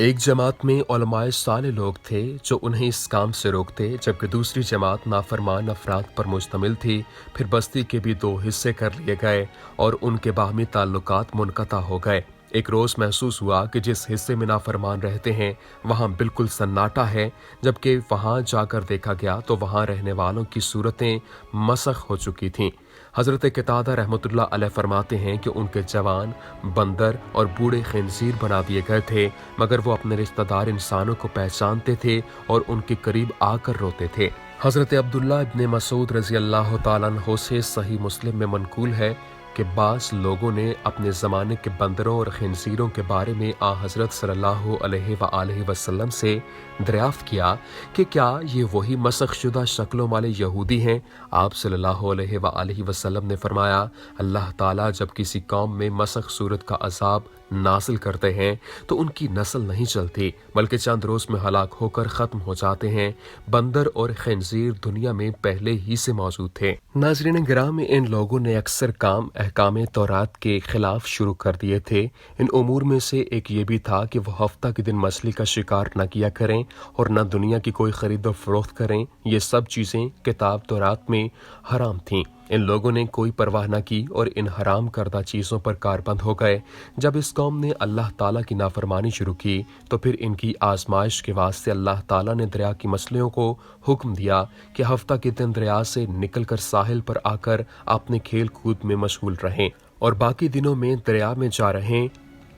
ایک جماعت میں علماء صالح لوگ تھے جو انہیں اس کام سے روکتے، جبکہ دوسری جماعت نافرمان افراد پر مشتمل تھی۔ پھر بستی کے بھی دو حصے کر لیے گئے اور ان کے باہمی تعلقات منقطع ہو گئے۔ ایک روز محسوس ہوا کہ جس حصے میں نافرمان رہتے ہیں وہاں بالکل سناٹا ہے، جبکہ وہاں جا کر دیکھا گیا تو وہاں رہنے والوں کی صورتیں مسخ ہو چکی تھیں۔ حضرت قتادہ رحمۃ اللہ علیہ فرماتے ہیں کہ ان کے جوان بندر اور بوڑھے خنزیر بنا دیے گئے تھے، مگر وہ اپنے رشتہ دار انسانوں کو پہچانتے تھے اور ان کے قریب آ کر روتے تھے۔ حضرت عبداللہ ابن مسعود رضی اللہ تعالیٰ عنہ سے صحیح مسلم میں منقول ہے کہ بعض لوگوں نے اپنے زمانے کے بندروں اور خنزیروں کے بارے میں حضرت صلی اللہ علیہ وآلہ وسلم سے دریافت کیا کہ کیا یہ وہی مسخ شدہ شکلوں والے یہودی ہیں؟ آپ صلی اللہ علیہ وآلہ وسلم نے فرمایا، اللہ تعالیٰ جب کسی قوم میں مسخ صورت کا عذاب نازل کرتے ہیں تو ان کی نسل نہیں چلتی بلکہ چند روز میں ہلاک ہو کر ختم ہو جاتے ہیں۔ بندر اور خنزیر دنیا میں پہلے ہی سے موجود تھے۔ ناظرین گرامی، ان لوگوں نے اکثر کام احکام تورات کے خلاف شروع کر دیے تھے۔ ان امور میں سے ایک یہ بھی تھا کہ وہ ہفتہ کے دن مچھلی کا شکار نہ کیا کریں اور نہ دنیا کی کوئی خرید و فروخت کریں۔ یہ سب چیزیں کتاب تورات میں حرام تھیں۔ ان لوگوں نے کوئی پرواہ نہ کی اور ان حرام کردہ چیزوں پر کاربند ہو گئے۔ جب اس قوم نے اللہ تعالیٰ کی نافرمانی شروع کی تو پھر ان کی آزمائش کے واسطے اللہ تعالیٰ نے دریا کی مچھلیوں کو حکم دیا کہ ہفتہ کے دن دریا سے نکل کر ساحل پر آ کر اپنے کھیل کود میں مشغول رہیں اور باقی دنوں میں دریا میں جا رہیں۔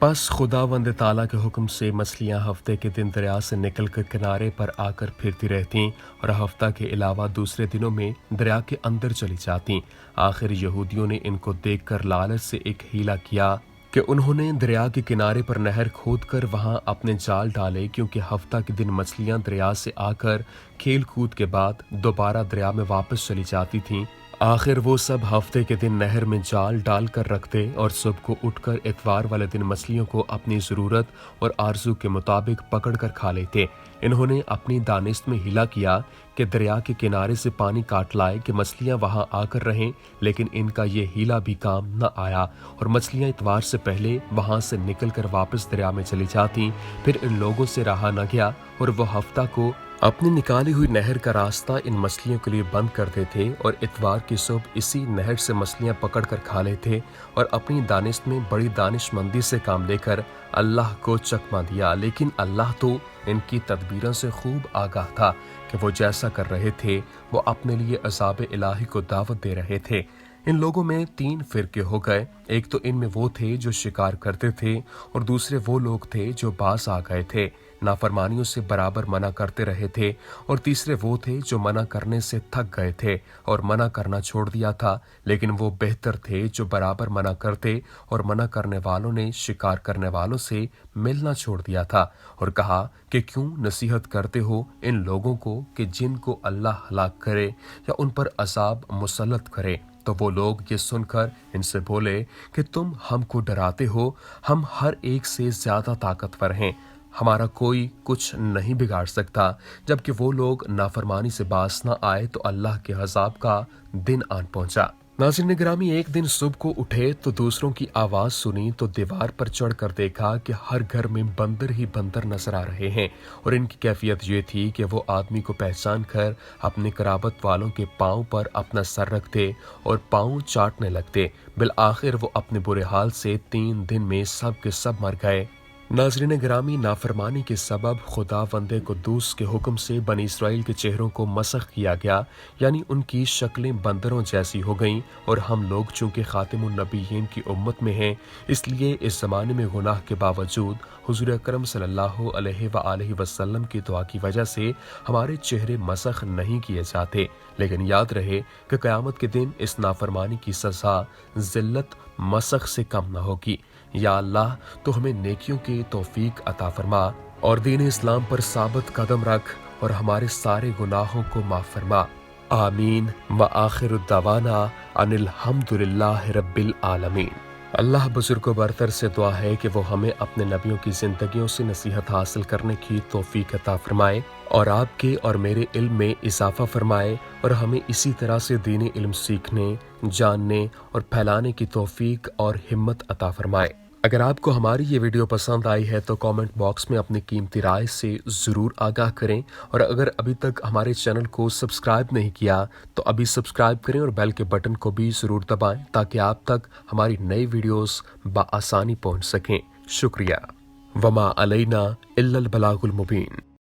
پس خداوند تعالیٰ کے حکم سے مچھلیاں ہفتے کے دن دریا سے نکل کر کنارے پر آ کر پھرتی رہتیں اور ہفتہ کے علاوہ دوسرے دنوں میں دریا کے اندر چلی جاتیں۔ آخر یہودیوں نے ان کو دیکھ کر لالچ سے ایک حیلہ کیا کہ انہوں نے دریا کے کنارے پر نہر کھود کر وہاں اپنے جال ڈالے، کیونکہ ہفتہ کے دن مچھلیاں دریا سے آ کر کھیل کود کے بعد دوبارہ دریا میں واپس چلی جاتی تھیں۔ آخر وہ سب ہفتے کے دن نہر میں جال ڈال کر رکھتے اور صبح کو اٹھ کر اتوار والے دن مچھلیوں کو اپنی ضرورت اور آرزو کے مطابق پکڑ کر کھا لیتے۔ انہوں نے اپنی دانست میں ہیلا کیا کہ دریا کے کنارے سے پانی کاٹ لائے کہ مچھلیاں وہاں آ کر رہیں، لیکن ان کا یہ ہیلا بھی کام نہ آیا اور مچھلیاں اتوار سے پہلے وہاں سے نکل کر واپس دریا میں چلی جاتیں۔ پھر ان لوگوں سے رہا نہ گیا اور وہ ہفتہ کو اپنی نکالی ہوئی نہر کا راستہ ان مچھلیوں کے لیے بند کر دیتے اور اتوار کی صبح اسی نہر سے مچھلیاں پکڑ کر کھا لیتے اور اپنی دانست میں بڑی دانش مندی سے کام لے کر اللہ کو چکمہ دیا۔ لیکن اللہ تو ان کی تدبیروں سے خوب آگاہ تھا کہ وہ جیسا کر رہے تھے وہ اپنے لیے عذاب الہی کو دعوت دے رہے تھے۔ ان لوگوں میں 3 فرقے ہو گئے۔ ایک تو ان میں وہ تھے جو شکار کرتے تھے اور دوسرے وہ لوگ تھے جو باز آ گئے تھے، نافرمانیوں سے برابر منع کرتے رہے تھے، اور تیسرے وہ تھے جو منع کرنے سے تھک گئے تھے اور منع کرنا چھوڑ دیا تھا، لیکن وہ بہتر تھے جو برابر منع کرتے اور منع کرنے والوں نے شکار کرنے والوں سے ملنا چھوڑ دیا تھا اور کہا کہ کیوں نصیحت کرتے ہو ان لوگوں کو کہ جن کو اللہ ہلاک کرے یا ان پر عذاب مسلط کرے۔ تو وہ لوگ یہ سن کر ان سے بولے کہ تم ہم کو ڈراتے ہو، ہم ہر ایک سے زیادہ طاقتور ہیں، ہمارا کوئی کچھ نہیں بگاڑ سکتا۔ جبکہ وہ لوگ نافرمانی سے باز نہ آئے تو اللہ کے عذاب کا دن آن پہنچا۔ ناظرین گرامی، ایک دن صبح کو اٹھے تو دوسروں کی آواز سنی تو دیوار پر چڑھ کر دیکھا کہ ہر گھر میں بندر ہی بندر نظر آ رہے ہیں، اور ان کی کیفیت یہ تھی کہ وہ آدمی کو پہچان کر اپنے قرابت والوں کے پاؤں پر اپنا سر رکھتے اور پاؤں چاٹنے لگتے۔ بالآخر وہ اپنے برے حال سے 3 دن میں سب کے سب مر گئے۔ ناظرین گرامی، نافرمانی کے سبب خداوند قدوس کے حکم سے بنی اسرائیل کے چہروں کو مسخ کیا گیا، یعنی ان کی شکلیں بندروں جیسی ہو گئیں، اور ہم لوگ چونکہ خاتم النبیین کی امت میں ہیں اس لیے اس زمانے میں گناہ کے باوجود حضور اکرم صلی اللہ علیہ وآلہ وسلم کی دعا کی وجہ سے ہمارے چہرے مسخ نہیں کیے جاتے۔ لیکن یاد رہے کہ قیامت کے دن اس نافرمانی کی سزا ذلت مسخ سے کم نہ ہوگی۔ یا اللہ، تو ہمیں نیکیوں کی توفیق عطا فرما اور دین اسلام پر ثابت قدم رکھ اور ہمارے سارے گناہوں کو معاف فرما۔ آمین وآخر الدعوانا ان الحمد للہ رب العالمین۔ اللہ بزرگ و برتر سے دعا ہے کہ وہ ہمیں اپنے نبیوں کی زندگیوں سے نصیحت حاصل کرنے کی توفیق عطا فرمائے اور آپ کے اور میرے علم میں اضافہ فرمائے، اور ہمیں اسی طرح سے دینی علم سیکھنے، جاننے اور پھیلانے کی توفیق اور ہمت عطا فرمائے۔ اگر آپ کو ہماری یہ ویڈیو پسند آئی ہے تو کامنٹ باکس میں اپنی قیمتی رائے سے ضرور آگاہ کریں، اور اگر ابھی تک ہمارے چینل کو سبسکرائب نہیں کیا تو ابھی سبسکرائب کریں اور بیل کے بٹن کو بھی ضرور دبائیں تاکہ آپ تک ہماری نئی ویڈیوز بآسانی پہنچ سکیں۔ شکریہ۔ وما علینا الا البلاغ المبین۔